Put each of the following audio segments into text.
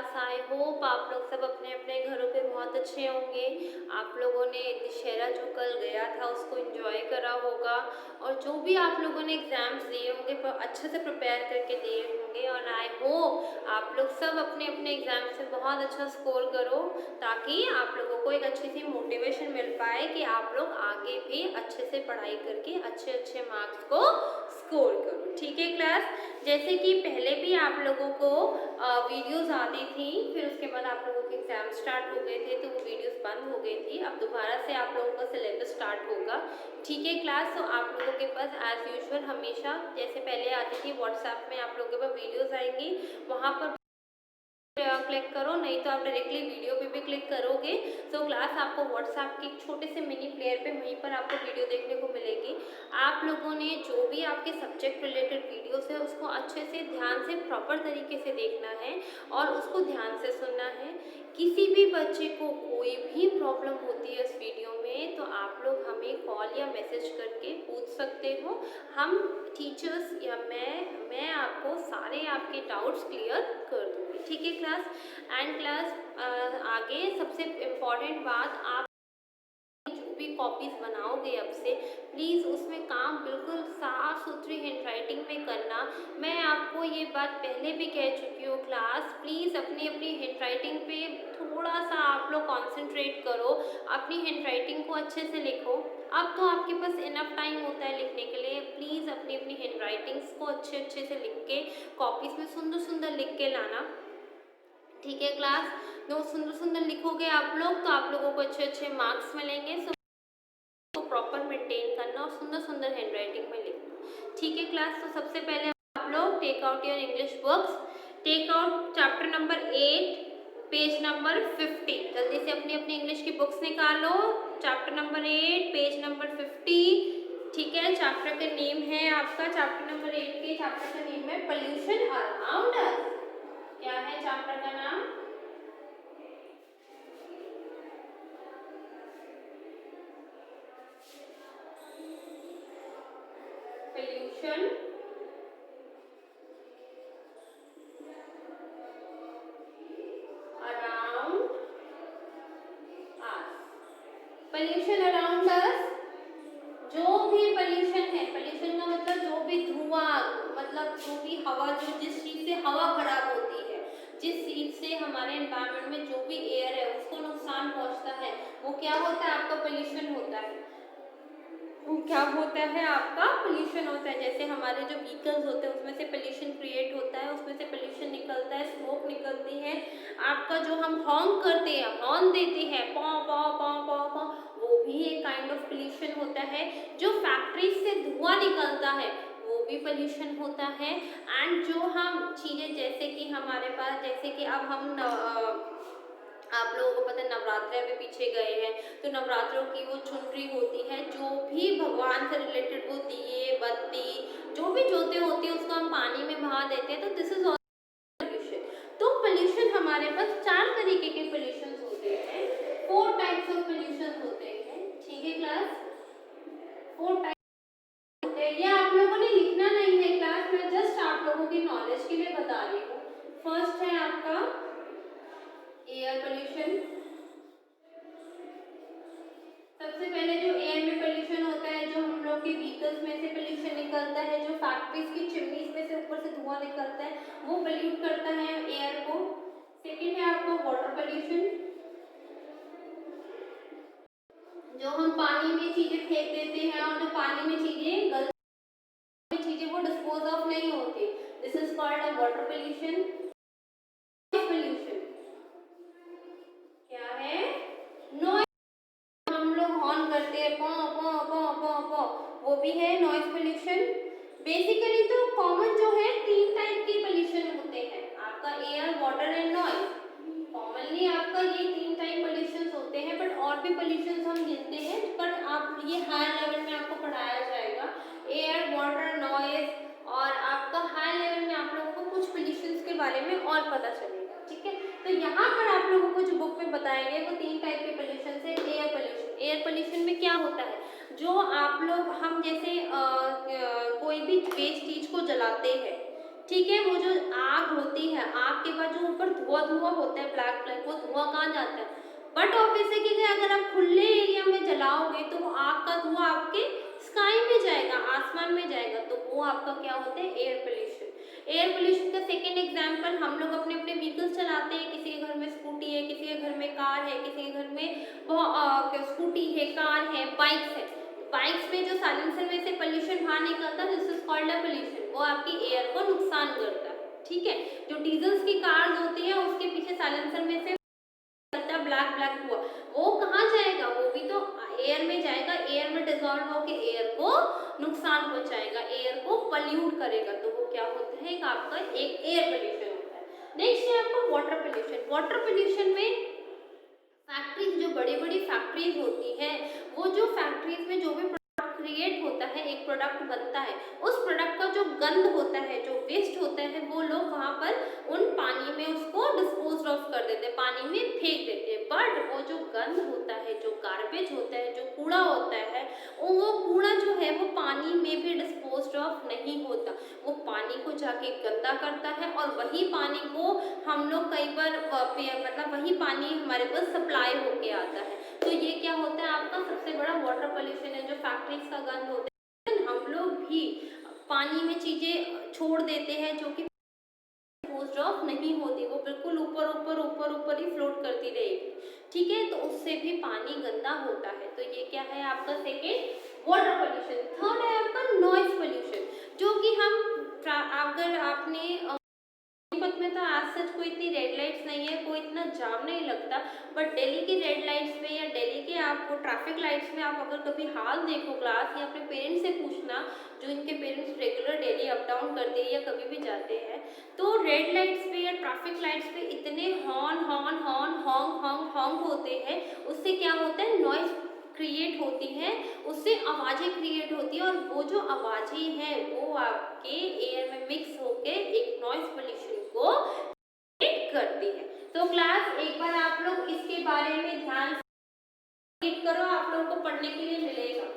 Class. I hope आप लोग सब अपने अपने घरों पे बहुत अच्छे होंगे। आप लोगों ने दशहरा जो कल गया था उसको एंजॉय करा होगा, और जो भी आप लोगों ने एग्ज़ाम्स दिए होंगे अच्छे से प्रिपेयर करके दिए होंगे। और आई होप आप लोग सब अपने अपने एग्ज़ाम्स में बहुत अच्छा स्कोर करो, ताकि आप लोगों को एक अच्छी सी मोटिवेशन मिल पाए कि आप लोग आगे भी अच्छे से पढ़ाई करके अच्छे अच्छे मार्क्स को स्कोर करो। ठीक है क्लास, जैसे कि पहले भी आप लोगों को वीडियोस आती थी, फिर उसके बाद आप लोगों के एग्जाम स्टार्ट हो गए थे तो वो वीडियोस बंद हो गई थी। अब दोबारा से आप लोगों का सिलेबस स्टार्ट होगा। ठीक है क्लास, तो आप लोगों के पास एज यूजुअल हमेशा जैसे पहले आती थी व्हाट्सएप में आप लोगों के पास वीडियोस आएंगी, वहाँ पर क्लिक करो, नहीं तो आप डायरेक्टली वीडियो पे भी क्लिक करोगे तो क्लास आपको व्हाट्सएप के एक छोटे से मिनी प्लेयर पे वहीं पर आपको वीडियो देखने को मिलेगी। आप लोगों ने जो भी आपके सब्जेक्ट रिलेटेड वीडियोस है उसको अच्छे से ध्यान से प्रॉपर तरीके से देखना है और उसको ध्यान से सुनना है। किसी भी बच्चे को कोई भी प्रॉब्लम होती है इस वीडियो में तो आप लोग हमें कॉल या मैसेज करके पूछ सकते हो। हम टीचर्स या मैं आपको सारे आपके डाउट्स क्लियर कर दूँगी। ठीक है क्लास, एंड क्लास आगे सबसे इम्पॉर्टेंट बात, आप जो भी कॉपीज बनाओगे अब से प्लीज़ उसमें काम बिल्कुल साफ सुथरी हैंडराइटिंग में करना। मैं आपको ये बात पहले भी कह चुकी हूँ क्लास, प्लीज़ अपनी अपनी हैंडराइटिंग पे थोड़ा सा आप लोग कॉन्सेंट्रेट करो, अपनी हैंडराइटिंग को अच्छे से लिखो। अब तो आपके पास इनफ टाइम होता है लिखने के लिए, प्लीज़ अपनी अपनी हैंडराइटिंग्स को अच्छे अच्छे से लिख के कॉपीज़ में सुंदर सुंदर लिख के लाना। ठीक है क्लास, जो सुंदर सुंदर लिखोगे आप लोग तो आप लोगों को अच्छे अच्छे मार्क्स मिलेंगे। तो प्रॉपर मेंटेन करना और सुंदर सुंदर हैंडराइटिंग में लिखना। ठीक है क्लास, तो सबसे पहले आप लोग take out your English books, take out chapter number 8 page number 50। जल्दी से अपनी अपनी इंग्लिश की बुक्स निकालो, चैप्टर नंबर 8 पेज नंबर 50। ठीक है, चैप्टर का नेम है आपका, चैप्टर नंबर 8 के चैप्टर का नेम है पोल्यूशन अराउंड अस। क्या है चैप्टर का नाम? Pollution around us. Pollution around us, जो भी पोल्यूशन है, पोल्यूशन का मतलब जो भी धुआं, मतलब जो भी हवा, जो जिस चीज से हवा खराब होती है, जिस चीज से हमारे एनवायरनमेंट में जो भी एयर है उसको नुकसान पहुंचता है, वो क्या होता है? आपका पोल्यूशन होता है। वो क्या होता है? आपका पोल्यूशन होता है। जैसे हमारे जो व्हीकल्स होते हैं उसमें से पोल्यूशन क्रिएट होता है, उसमें से पोल्यूशन निकलता है, स्मोक निकलती है। आपका जो हम हॉर्न करते हैं, हॉर्न देते हैं, पौ पौ पौ पौ पौ, वो भी एक काइंड ऑफ पोल्यूशन होता है। जो फैक्ट्रीज से धुआं निकलता है वो भी पोल्यूशन होता है। एंड जो हम चीज़ें जैसे कि हमारे पास, जैसे कि अब हम आप लोगों को पता है नवरात्रे में पीछे गए हैं तो नवरात्रों की वो चुनरी होती है, जो भी भगवान से रिलेटेड वो दिए बत्ती जो भी जोते होती है उसको हम पानी में बहा देते हैं, तो दिस इज पोल्यूशन। तो पोल्यूशन हमारे पास 4 तरीके के पोल्यूशन होते हैं, 4 टाइप्स ऑफ पोल्यूशन होते हैं। ठीक है क्लास, 4 टाइप होते हैं। ये आप लोगों ने लिखना नहीं है क्लास, मैं जस्ट आप लोगों की नॉलेज के लिए बता रही हूँ। फर्स्ट है आपका एयर पोल्यूशन। सबसे पहले जो एयर में पोल्यूशन होता है, जो हम लोग के व्हीकल्स में से पोल्यूशन निकलता है, जो फैक्ट्रीज की चिमनीज में से ऊपर से धुआं निकलता है, वो पोल्यूट करता है एयर को। सेकंड है आपको वाटर पोल्यूशन, जो हम पानी में चीजें फेंक देते हैं और जो पानी में चीजें गलती चीजें वो डिस्पोज ऑफ नहीं होती, this is called a water pollution. Pollution क्या है? नॉइज, हम लोग हॉर्न करते हैं पौ पौ पौ पौ पौ, वो भी है नॉइज पोल्यूशन। बेसिकली तो कॉमन जो है 3 टाइप के पोल्यूशन होते हैं, आपका air, water and noise. Commonly आपका ये 3 टाइप पोल्यूशन होते हैं, बट और भी पोल्यूशन हम गिनते हैं, बट आप ये हायर लेवल में आपको पढ़ाया जाएगा एयर, वाटर, नॉइज, और आपका हाई लेवल में आप लोगों को कुछ पोल्यूशन के बारे में और पता चलेगा। ठीक है, तो यहाँ पर आप लोगों को जो बुक में बताएंगे वो 3 टाइप के पोल्यूशन है। एयर पोल्यूशन, एयर पोल्यूशन में क्या होता है, जो आप लोग हम जैसे कोई भी वेस्ट चीज को जलाते हैं, ठीक है। वो जो आग होती है, आग के बाद जो ऊपर धुआं धुआं होता है ब्लैक ब्लैक, वो धुआं कहाँ जाता है? बट ऑब्वियस है कि अगर आप खुले एरिया में जलाओगे तो वो आग का धुआं आपके स्काई में जाएगा, आसमान में जाएगा, तो वो आपका क्या होता है? Air pollution. एयर पोल्यूशन का सेकेंड एग्जाम्पल, हम लोग अपने अपने व्हीकल्स चलाते हैं, किसी के घर में स्कूटी है, किसी के घर में कार है, किसी के घर में स्कूटी है, कार है, बाइक्स है। बाइक्स में जो साइलेंसर में से पोल्यूशन बाहर निकलता है, this is called a pollution, वो आपकी एयर को नुकसान करता है। ठीक है। जो डीजल्स की कार्स होती है उसके पीछे साइलेंसर में से ब्लैक ब्लैक हुआ, वो कहाँ जाएगा? वो भी तो एयर में जाएगा, एयर में डिजोल्व होकर एयर को नुकसान पहुंचाएगा, एयर को पल्यूट करेगा, तो वो क्या होता है? आपका एक एयर पोल्यूशन होता है। नेक्स्ट है आपका वाटर पोल्यूशन। वाटर पोल्यूशन में फैक्ट्रीज, जो बड़ी बड़ी फैक्ट्रीज होती है, वो जो फैक्ट्रीज में जो भी प्रोडक्ट क्रिएट होता है, एक प्रोडक्ट बनता है, उस प्रोडक्ट का जो गंद होता है, जो वेस्ट होता है, वो लोग वहाँ पर उन पानी में उसको डिस्पोज ऑफ कर देते हैं, पानी में फेंक देते हैं। बट वो जो गंद होता है, जो गार्बेज होता है, जो कूड़ा होता है, वो कूड़ा जो है वो पानी में भी डिस्पोज ऑफ नहीं होता, वो पानी को जाके गंदा करता है, और वही पानी को हम लोग कई बार मतलब वही पानी हमारे पास सप्लाई होके आता है। तो ये क्या होता है? आपका सबसे बड़ा वाटर पोल्यूशन है, जो फैक्ट्रीज का गंद होता है। हम लोग भी पानी में चीजें छोड़ देते हैं जो कि डिस्पोज ऑफ नहीं होती, वो बिल्कुल ऊपर ऊपर ऊपर ऊपर ही फ्लोट करती रहेगी। ठीक है। तो उससे भी पानी गंदा होता है। तो ये क्या है आपका सेकेंड वाटर पोल्यूशन। थर्ड है आपका नॉइज पोल्यूशन, जो कि हम अगर आपने सोनीपत में तो आज सच कोई इतनी रेड लाइट्स नहीं है, कोई इतना जाम नहीं लगता, बट दिल्ली की रेड लाइट्स में या दिल्ली के आपको ट्रैफिक लाइट्स में आप अगर कभी हाल देखो क्लास, या अपने पेरेंट्स से पूछना, जो इनके parents regular daily up down करते हैं या कभी भी जाते हैं, तो रेड लाइट्स पे या ट्रैफिक लाइट्स पे इतने horn horn horn Hong Hong Hong होते हैं, उससे क्या होता है? नॉइज क्रिएट होती है, उससे आवाज़ें क्रिएट होती है, और वो जो आवाज़ें हैं वो आपके एयर में मिक्स होके एक नॉइज पोल्यूशन को क्रिएट करती है। तो क्लास एक बार आप लोग इसके बारे में ध्यान से करो, आप लोगों को पढ़ने के लिए मिलेगा।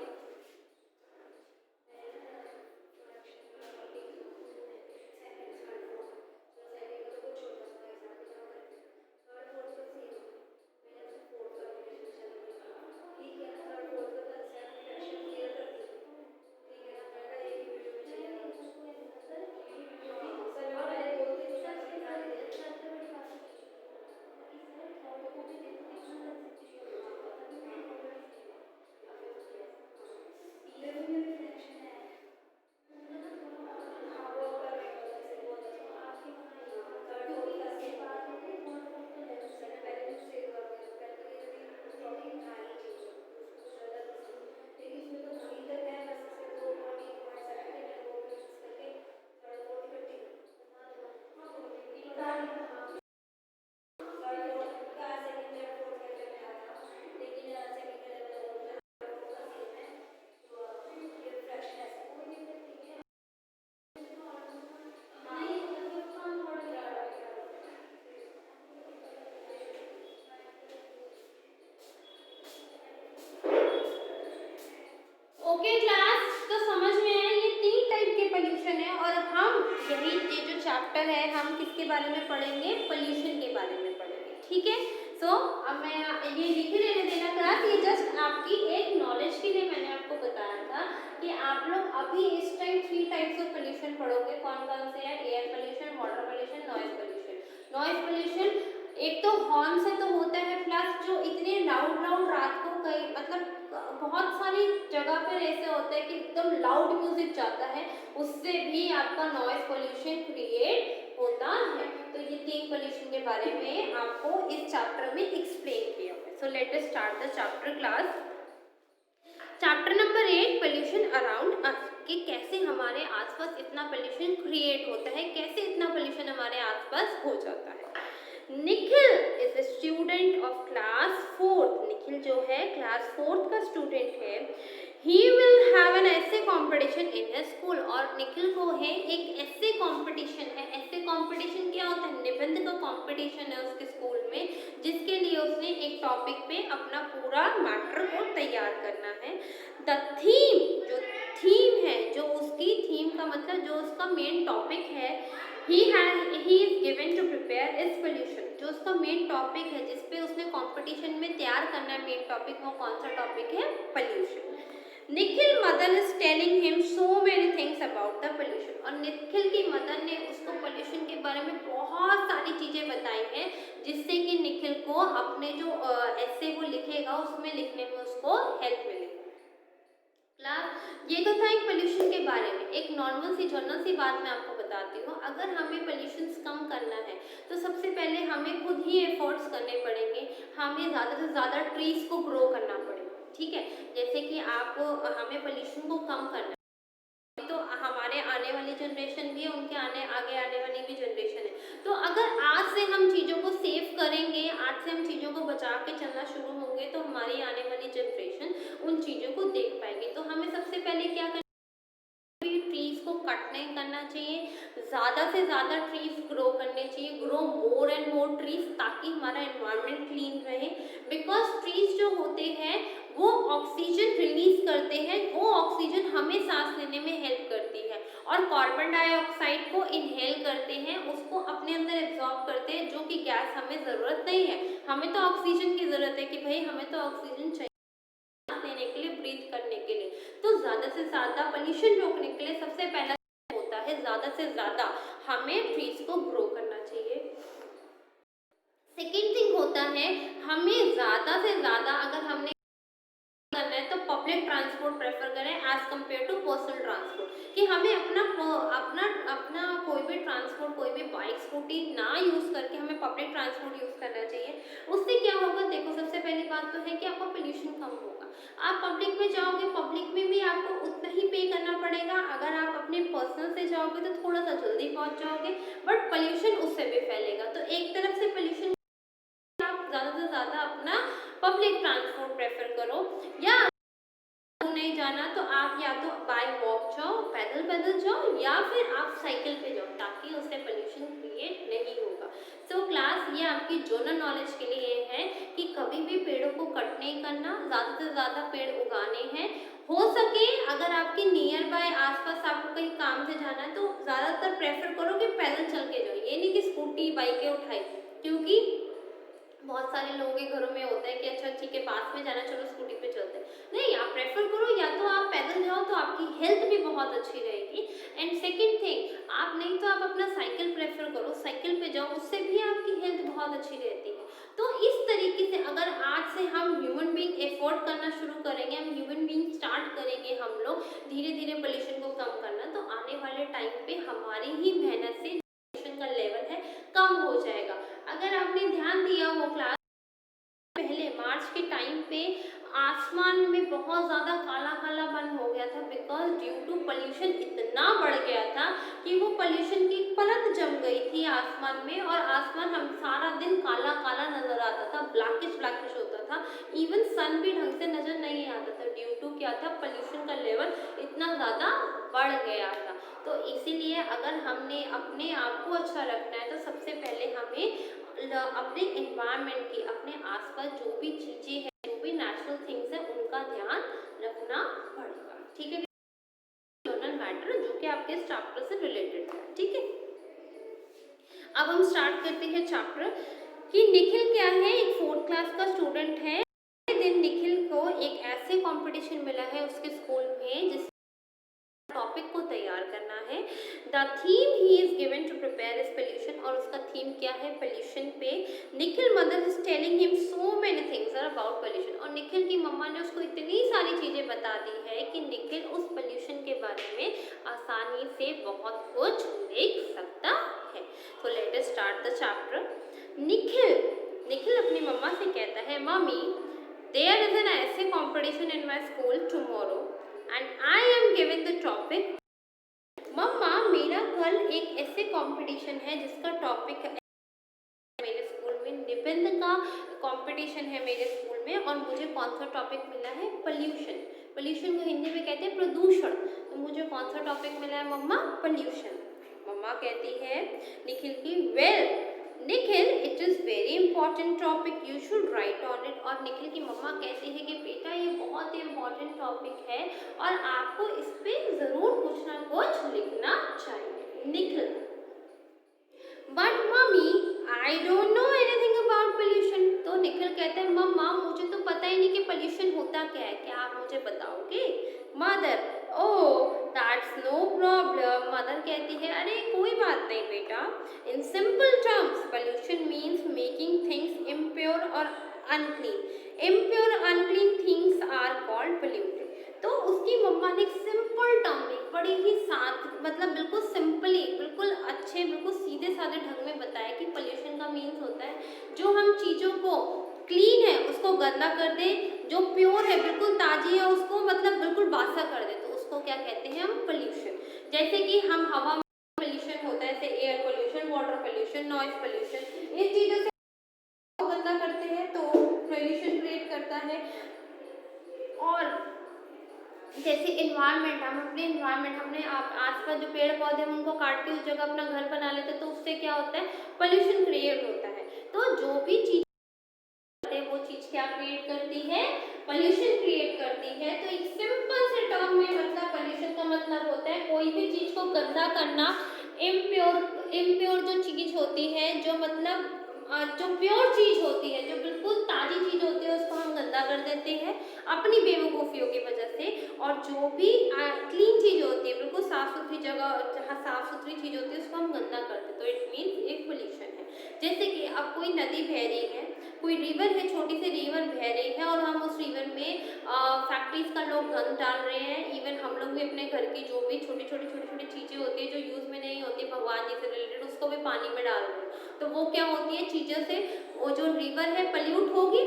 ओके क्लास, तो समझ में आया ये 3 टाइप के पोल्यूशन है, और हम यही ये जो चैप्टर है हम किसके बारे में पढ़ेंगे? पोल्यूशन के बारे में पढ़ेंगे। ठीक है। सो अब मैं ये लिख लेने देना क्लास, ये जस्ट आपकी एक नॉलेज के लिए मैंने आपको बताया था कि आप लोग अभी इस टाइम 3 टाइप्स ऑफ पोल्यूशन पढ़ोगे। कौन कौन से हैं? Air pollution, water pollution, noise pollution. Noise pollution एक तो हॉर्न से तो होता है, प्लस जो इतने लाउड लाउड रात को कई मतलब बहुत सारी जगह पर ऐसे होता है कि एकदम लाउड म्यूजिक जाता है, उससे भी आपका नॉइज पोल्यूशन क्रिएट होता है। तो ये 3 पोल्यूशन के बारे में आपको इस चैप्टर में एक्सप्लेन किया है। So let us start the chapter class. Chapter number 8, pollution around us, कि कैसे हमारे आसपास इतना पोल्यूशन क्रिएट होता है, कैसे इतना पोल्यूशन हमारे आसपास हो जाता है। Nikhil is a student of class 4th। Nikhil जो है क्लास 4th का स्टूडेंट है। He will have an essay competition in his school, और निखिल को है एक ऐसे कॉम्पिटिशन है। ऐसे कॉम्पिटिशन क्या होता है? निबंध का कॉम्पिटिशन है उसके स्कूल में, जिसके लिए उसने एक टॉपिक पे अपना पूरा मैटर को तैयार करना है। द थीम, जो थीम है, जो उसकी थीम का मतलब जो उसका मेन टॉपिक है, he is given to prepare is pollution. जो उसका मेन टॉपिक है जिसपे उसने कंपटीशन में तैयार करना है मेन टॉपिक, वो कौन सा टॉपिक है? Pollution. Nikhil Madan is telling him so many things about the pollution. और निखिल की मदन ने उसको पोल्यूशन के बारे में बहुत सारी चीजें बताई हैं, जिससे कि निखिल को अपने जो ऐसे वो लिखेगा उसमें लिखने में उसको हेल्प मिलेगी। क्लास, ये तो था एक पोल्यूशन के बारे में। एक नॉर्मल सी जनरल सी बात मैं आपको बताती हूँ। अगर हमें पोल्यूशन कम करना है तो सबसे पहले हमें खुद ही एफर्ट्स करने पड़ेंगे, हमें ज़्यादा से ज़्यादा ट्रीज को ग्रो करना पड़ेगा, ठीक है। जैसे कि आपको हमें पोल्यूशन को कम करना है, तो हमारे आने वाली जनरेशन भी है, उनके आगे आने वाली भी जनरेशन है। तो अगर आज से हम चीज़ों को सेव करेंगे, आज से हम चीज़ों को बचा के चलना शुरू होंगे, तो हमारी आने वाली जनरेशन उन चीज़ों को देख पाएगी। तो हमें सबसे पहले क्या करना, ट्रीज को कट नहीं करना चाहिए, ज़्यादा से ज़्यादा ट्रीज ग्रो करने चाहिए, grow more and more trees, ताकि हमारा एनवायरनमेंट क्लीन रहे। बिकॉज ट्रीज जो होते हैं वो ऑक्सीजन रिलीज करते हैं, वो ऑक्सीजन हमें सांस लेने में हेल्प करती है, और कार्बन डाइऑक्साइड को इनहेल करते हैं, उसको अपने अंदर एब्जॉर्ब करते हैं, जो कि गैस हमें ज़रूरत नहीं है। हमें तो ऑक्सीजन की ज़रूरत है कि भाई हमें तो ऑक्सीजन चाहिए लेने के लिए, ब्रीथ करने के लिए। तो ज़्यादा से ज़्यादा पोल्यूशन रोकने के लिए सबसे पहला होता है ज़्यादा से ज़्यादा हमें ट्रीज को ग्रो करना चाहिए। सेकेंड थिंग होता है, हमें ज़्यादा से ज़्यादा अगर हमने करना है तो पब्लिक ट्रांसपोर्ट प्रेफर करें as compare to personal transport, कि हमें अपना अपना अपना कोई भी ट्रांसपोर्ट, कोई भी बाइक स्कूटी ना यूज़ करके हमें पब्लिक ट्रांसपोर्ट यूज़ करना चाहिए। उससे क्या होगा, देखो सबसे पहली बात तो है कि आपका पोल्यूशन कम होगा। आप पब्लिक में जाओगे, पब्लिक में भी आपको उतना ही पे करना पड़ेगा। अगर आप अपने पर्सनल से जाओगे तो थोड़ा सा जल्दी पहुंच जाओगे, बट पोल्यूशन उससे भी फैलेगा। तो एक तरफ से पोल्यूशन, आप ज़्यादा से ज़्यादा अपना पब्लिक ट्रांसपोर्ट प्रेफर करो, या नहीं जाना तो आप या तो बाय वॉक जाओ, पैदल पैदल जाओ, या फिर आप साइकिल पे जाओ, ताकि उससे पोल्यूशन क्रिएट नहीं होगा। सो क्लास, ये आपकी जनरल नॉलेज के लिए है कि कभी भी पेड़ों को कट नहीं करना, ज़्यादा से ज़्यादा पेड़ उगाने हैं। हो सके अगर आपके नियर बाय आसपास आपको कहीं काम से जाना है तो ज़्यादातर प्रेफर करो कि पैदल चल के जाओ, ये नहीं कि स्कूटी बाइकें उठाई, क्योंकि बहुत सारे लोगों के घरों में होता है कि अच्छा ठीक है पास में जाना, चलो स्कूटी पे चलते हैं। नहीं, आप प्रेफर करो या तो आप पैदल जाओ, तो आपकी हेल्थ भी बहुत अच्छी रहेगी। एंड सेकंड थिंग, आप नहीं तो आप अपना साइकिल प्रेफर करो, साइकिल पे जाओ, उससे भी आपकी हेल्थ बहुत अच्छी रहती है। तो इस तरीके से अगर आज से हम ह्यूमन बीइंग एफोर्ड करना शुरू करेंगे, हम ह्यूमन बीइंग स्टार्ट करेंगे, हम लोग धीरे धीरे पोल्यूशन को कम करना, तो आने वाले टाइम पे हमारी ही मेहनत से पोल्यूशन का लेवल है कम हो जाएगा। अगर आपने ध्यान दिया हो क्लास, पहले मार्च के टाइम पे आसमान में बहुत ज़्यादा काला काला बन हो गया था, बिकॉज ड्यू टू पोल्यूशन इतना बढ़ गया था कि वो पोल्यूशन की परत जम गई थी आसमान में, और आसमान हम सारा दिन काला काला नजर आता था, ब्लैकिश ब्लैकिश होता था, इवन सन भी ढंग से नजर नहीं आता था। ड्यू टू क्या था, पोल्यूशन का लेवल इतना ज़्यादा बढ़ गया था। तो इसीलिए अगर हमने अपने आप को अच्छा रखना है तो सबसे पहले हमें अपने एनवायरनमेंट की, अपने आसपास जो भी चीज़ें हैं, जो भी नेचुरल थिंग्स हैं, उनका ध्यान रखना पड़ेगा, ठीक है। जनरल मैटर जो कि आपके इस चैप्टर से रिलेटेड है, ठीक है। अब हम स्टार्ट करते हैं चैप्टर कि निखिल क्या है, एक 4th क्लास का स्टूडेंट है। दिन निखिल को एक ऐसे कंपटीशन मिला है उसके स्कूल में जिस टॉपिक को तैयार करना है। The theme he is given to prepare is pollution, और उसका थीम क्या है, पोल्यूशन पे। Nikhil mother is telling him so many things are about pollution, और निखिल की मम्मा ने उसको इतनी सारी चीज़ें बता दी है कि निखिल उस पोल्यूशन के बारे में आसानी से बहुत कुछ लिख सकता है। तो let us start the chapter. Nikhil Nikhil अपनी मम्मा से कहता है, mummy there is an essay competition in my school tomorrow and I am given the topic. मम्मा, मेरा कल एक ऐसे कंपटीशन है जिसका टॉपिक है, मेरे स्कूल में निबंध का कंपटीशन है मेरे स्कूल में, और मुझे कौन सा टॉपिक मिला है, पोल्यूशन। पोल्यूशन को हिंदी में कहते हैं प्रदूषण। तो मुझे कौन सा टॉपिक मिला है मम्मा, पोल्यूशन। मम्मा कहती है निखिल की, well Nikhil it is very important topic, you should write on it. और निखिल की मम्मा कहती है कि बेटा ये बहुत ही इंपॉर्टेंट टॉपिक है और आपको इस पर ज़रूर कुछ ना कुछ लिखना चाहिए। निखिल क्या है, क्या आप मुझे बताओगे? Mother, oh that's no problem. Mother कहती है, अरे कोई बात नहीं बेटा। In simple terms pollution means making things impure और unclean. Impure unclean things are called polluted. तो उसकी मम्मा ने एक सिंपल टर्म में बड़ी ही साथ मतलब बिल्कुल सिंपली, बिल्कुल अच्छे, बिल्कुल सीधे साधे ढंग में बताया कि पोल्यूशन का मीन्स होता है जो हम चीज़ों को क्लीन है उसको गंदा कर दे, जो प्योर है बिल्कुल ताजी है उसको मतलब बिल्कुल बासा कर दे, तो उसको क्या कहते हैं हम? पोल्यूशन। जैसे कि हम हवा में पोल्यूशन होता है, जैसे air pollution, water pollution, noise pollution, इन चीज़ों से गंदा करते हैं तो पोल्यूशन क्रिएट करता है। और जैसे इन्वायरमेंट, हम अपने इन्वायरमेंट, हमने आसपास जो पेड़ पौधे हैं उनको काट के उस जगह अपना घर बना लेते हैं, तो उससे क्या होता है? पोल्यूशन क्रिएट होता है। तो जो भी चीज वो चीज क्या क्रिएट करती है? पोल्यूशन क्रिएट करती है। तो एक सिंपल से टर्म में मतलब पोल्यूशन का मतलब होता है कोई भी चीज को गंदा करना, इम्प्योर, इम्प्योर जो चीज होती है, जो मतलब जो प्योर चीज होती है, जो बिल्कुल ताजी चीज होती है उसको हम गंदा कर देते हैं अपनी बेवकूफ़ियों की वजह से। और जो भी क्लीन चीज होती है, बिल्कुल साफ सुथरी जगह, जहाँ साफ सुथरी चीज होती है उसको हम गंदा करते हैं, तो इट मीन्स एक पोल्यूशन है। जैसे कि अब कोई नदी बह रही है, कोई रिवर है, छोटी सी रिवर बह रही है और हम उस रिवर में फैक्ट्रीज का लोग गंद डाल रहे हैं। इवन हम लोग भी अपने घर की जो भी छोटी छोटी चीज़ें होती है जो यूज़ में नहीं होती भगवान जी से रिलेटेड, उसको भी पानी में डाल रहे हैं। तो वो क्या होती है चीज़ों से, वो जो रिवर है पल्यूट होगी,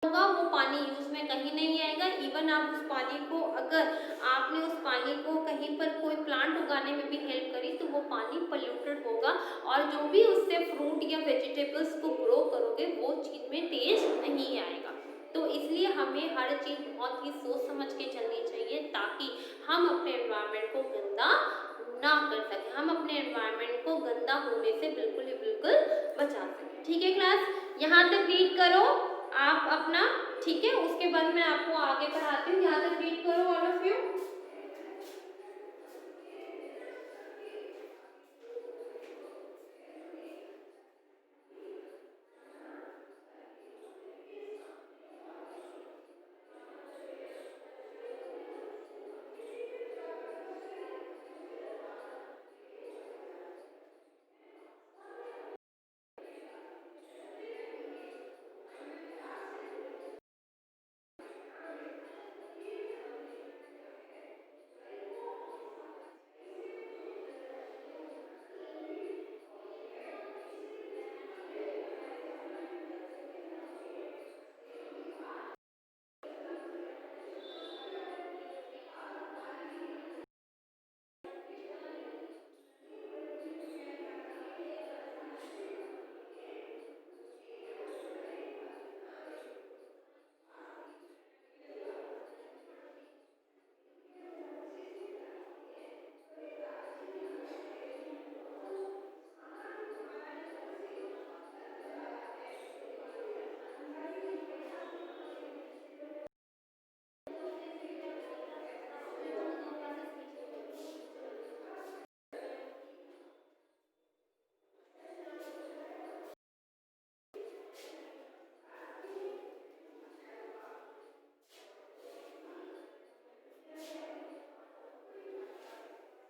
होगा, वो पानी यूज में कहीं नहीं आएगा। इवन आप उस पानी को, अगर आपने उस पानी को कहीं पर कोई प्लांट उगाने में भी हेल्प करी तो वो पानी पोल्यूटेड होगा और जो भी उससे फ्रूट या वेजिटेबल्स को ग्रो करोगे वो चीज़ में टेस्ट नहीं आएगा। तो इसलिए हमें हर चीज़ बहुत ही सोच समझ के चलनी चाहिए ताकि हम अपने एनवायरनमेंट को गंदा ना कर सकें, हम अपने एनवायरनमेंट को गंदा होने से बिल्कुल ही बिल्कुल बचा सकें। ठीक है क्लास, यहाँ तक रीड करो आप अपना, ठीक है? उसके बाद मैं आपको आगे पढ़ाती हूँ। यहाँ तक रीड करो ऑल ऑफ यू।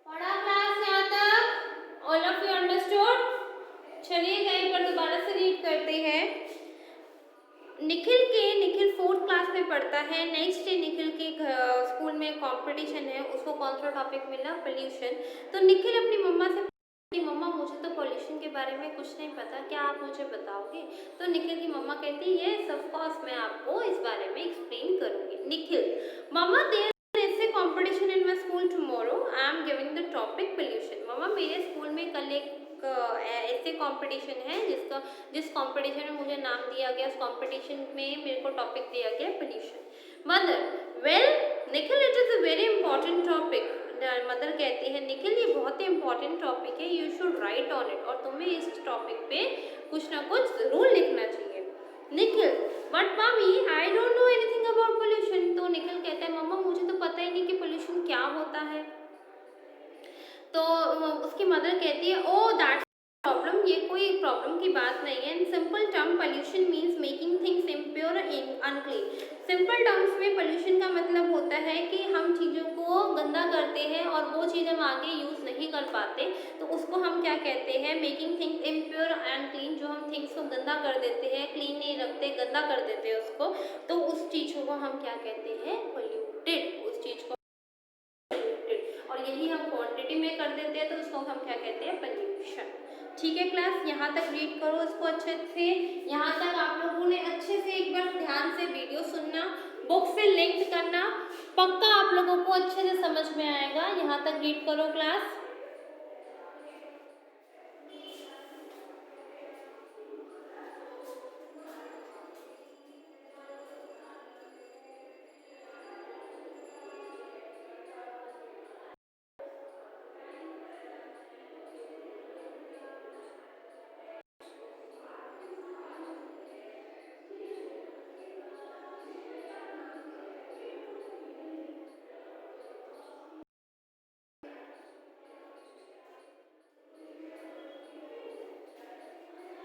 पढ़ा क्लास यहाँ तक? All of you understood? चलिए कहीं पर दोबारा से रीड करते हैं। निखिल 4th क्लास में पढ़ता है। नेक्स्ट डे निखिल के स्कूल में कंपटीशन है, उसको कौन सा टॉपिक मिला? पोल्यूशन। तो निखिल अपनी मम्मा से, मम्मा मुझे तो पोल्यूशन के बारे में कुछ नहीं पता, क्या आप मुझे बताओगे? तो निखिल की मम्मा कहती है यस ऑफ कोर्स, मैं आपको इस बारे में एक्सप्लेन करूंगी। निखिल, मम्मा there is a competition in my school tomorrow, I am giving the topic pollution. मम्मा मेरे स्कूल में कल एक ऐसे कंपटीशन है जिस कंपटीशन में मुझे नाम दिया गया, उस कंपटीशन में मेरे को टॉपिक दिया गया pollution. Mother, well Nikhil it is a very important topic. Mother कहती है निखिल ये बहुत ही इंपॉर्टेंट टॉपिक है, you should write on it, और तुम्हें इस टॉपिक पे कुछ ना कुछ जरूर लिखना चाहिए। Nikhil, but mummy I don't know anything about pollution. तो निखिल कहता है मम्मा मुझे तो पता ही नहीं कि पोल्यूशन क्या होता है। तो उसकी मदर कहती है ओ दैट्स प्रॉब्लम, ये कोई प्रॉब्लम की बात नहीं है। In simple term pollution means making things impure unclean. Simple terms में पोल्यूशन का मतलब होता है कि हम चीज़ों को गंदा करते हैं और वो चीज़ हम आगे यूज़ नहीं कर पाते, तो उसको हम क्या कहते हैं, making things impure and clean. जो हम थिंग्स को गंदा कर देते हैं, क्लीन नहीं रखते, गंदा कर देते हैं उसको, तो उस चीज़ को हम क्या कहते हैं, पोल्यूटेड। उस चीज़ को पोल्यूटेड, और यही हम क्वांटिटी में कर देते हैं तो उसको हम क्या कहते हैं, पोल्यूशन। ठीक है क्लास, यहाँ तक रीड करो इसको अच्छे से। यहाँ तक आप लोगों ने अच्छे से एक बार ध्यान से वीडियो सुनना, बुक से लिंक करना, पक्का आप लोगों को अच्छे से समझ में आएगा। यहाँ तक रीड करो क्लास।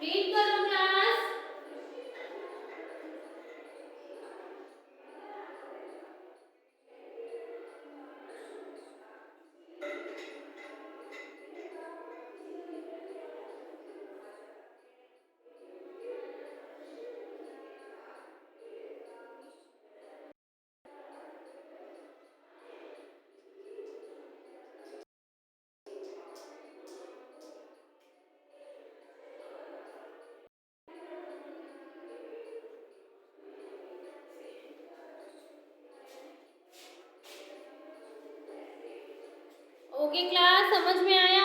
रीड करो क्लास। ओके क्लास, समझ में आया?